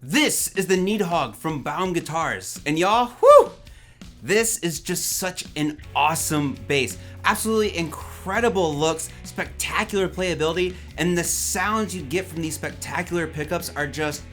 This is the Nidhogg from Baum Guitars, and y'all, whoo! This is just such an awesome bass. Absolutely incredible looks, spectacular playability, and the sounds you get from these spectacular pickups are just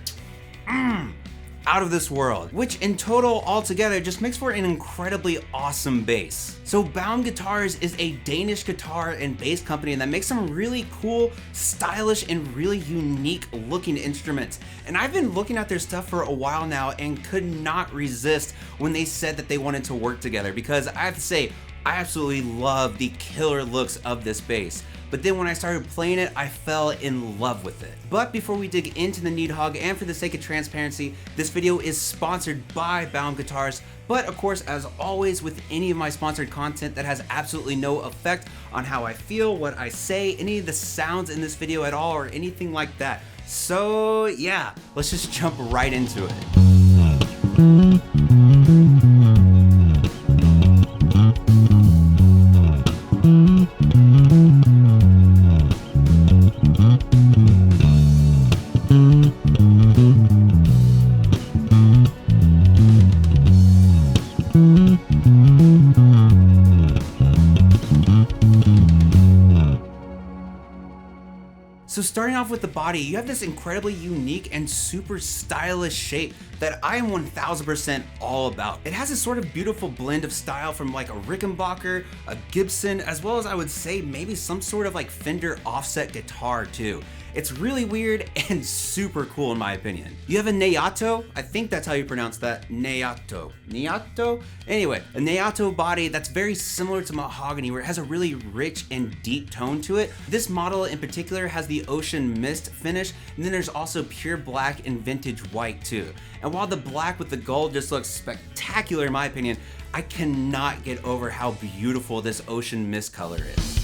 out of this world, which in total altogether just makes for an incredibly awesome bass. So Baum Guitars is a Danish guitar and bass company that makes some really cool, stylish, and really unique looking instruments. And I've been looking at their stuff for a while now and could not resist when they said that they wanted to work together, because I have to say, I absolutely love the killer looks of this bass. But then when I started playing it, I fell in love with it. But before we dig into the Nidhogg, and for the sake of transparency, this video is sponsored by Baum Guitars. But of course, as always with any of my sponsored content, that has absolutely no effect on how I feel, what I say, any of the sounds in this video at all, or anything like that. So yeah, let's just jump right into it. So starting off with the body, you have this incredibly unique and super stylish shape that I am 1000% all about. It has a sort of beautiful blend of style from like a Rickenbacker, a Gibson, as well as I would say maybe some sort of like Fender offset guitar too. It's really weird and super cool in my opinion. You have a Neato, I think that's how you pronounce that, Neato? Anyway, a Neato body that's very similar to mahogany, where it has a really rich and deep tone to it. This model in particular has the ocean mist finish, and then there's also pure black and vintage white too. And while the black with the gold just looks spectacular in my opinion, I cannot get over how beautiful this ocean mist color is.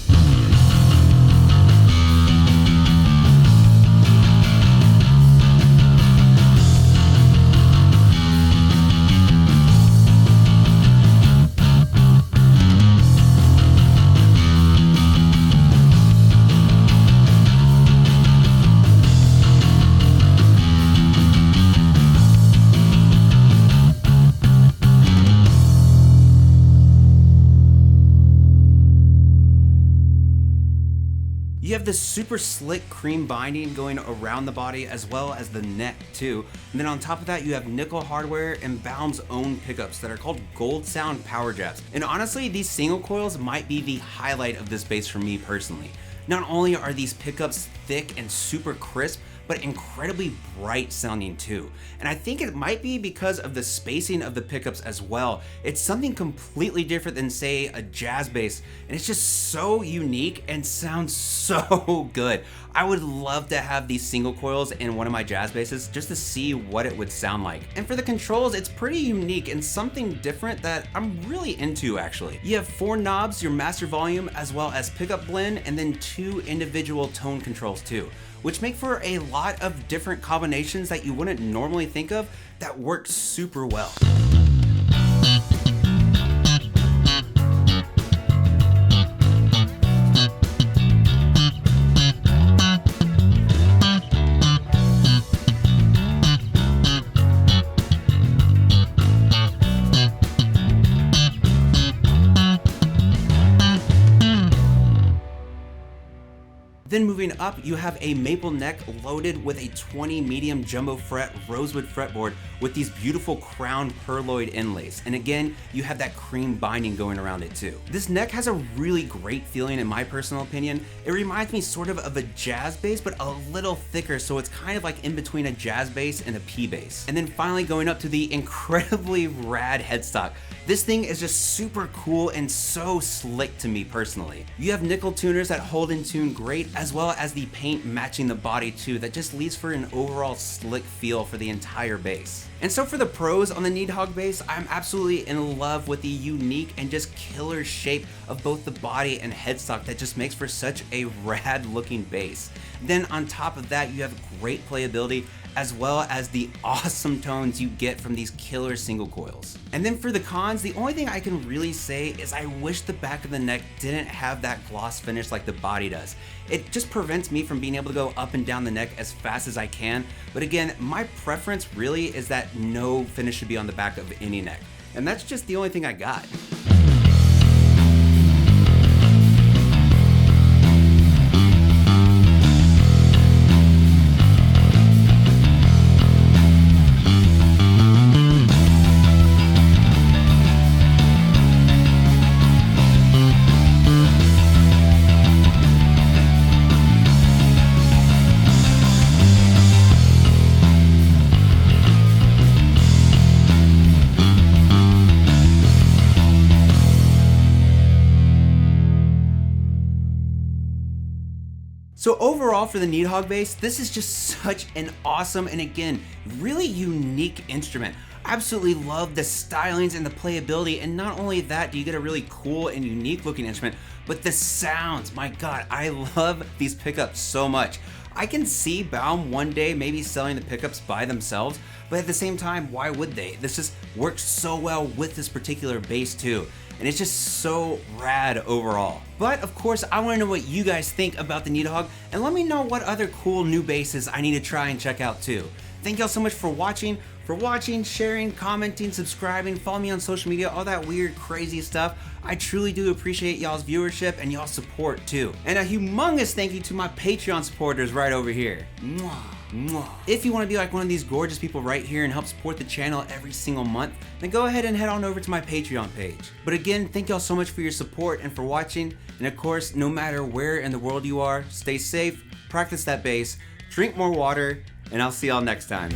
You have this super slick cream binding going around the body as well as the neck too. And then on top of that, you have nickel hardware and Baum's own pickups that are called Gold Sound Power Jabs. And honestly, these single coils might be the highlight of this bass for me personally. Not only are these pickups thick and super crisp, but incredibly bright sounding too. And I think it might be because of the spacing of the pickups as well. It's something completely different than say a jazz bass, and it's just so unique and sounds so good. I would love to have these single coils in one of my jazz basses just to see what it would sound like. And for the controls, it's pretty unique and something different that I'm really into actually. You have 4 knobs, your master volume, as well as pickup blend, and then 2 individual tone controls too, which make for a lot of different combinations that you wouldn't normally think of that work super well. Then moving up, you have a maple neck loaded with a 20 medium jumbo fret rosewood fretboard with these beautiful crown perloid inlays. And again, you have that cream binding going around it too. This neck has a really great feeling in my personal opinion. It reminds me sort of a jazz bass, but a little thicker, so it's kind of like in between a jazz bass and a P bass. And then finally going up to the incredibly rad headstock. This thing is just super cool and so slick to me personally. You have nickel tuners that hold in tune great, as well as the paint matching the body too, that just leaves for an overall slick feel for the entire bass. And so for the pros on the Nidhogg bass, I'm absolutely in love with the unique and just killer shape of both the body and headstock that just makes for such a rad looking bass. Then on top of that, you have great playability as well as the awesome tones you get from these killer single coils. And then for the cons, the only thing I can really say is I wish the back of the neck didn't have that gloss finish like the body does. It just prevents me from being able to go up and down the neck as fast as I can. But again, my preference really is that no finish should be on the back of any neck. And that's just the only thing I got. So overall for the Nidhogg bass, this is just such an awesome and again, really unique instrument. I absolutely love the stylings and the playability, and not only that do you get a really cool and unique looking instrument, but the sounds, my God, I love these pickups so much. I can see Baum one day maybe selling the pickups by themselves, but at the same time, why would they? This just works so well with this particular bass too. And it's just so rad overall. But of course, I want to know what you guys think about the Nidhogg, and let me know what other cool new basses I need to try and check out too. Thank y'all so much for watching, sharing, commenting, subscribing, follow me on social media, all that weird, crazy stuff. I truly do appreciate y'all's viewership and y'all's support too. And a humongous thank you to my Patreon supporters right over here. Mwah. If you want to be like one of these gorgeous people right here and help support the channel every single month, then go ahead and head on over to my Patreon page. But again, thank y'all so much for your support and for watching. And of course, no matter where in the world you are, stay safe, practice that bass, drink more water, and I'll see y'all next time.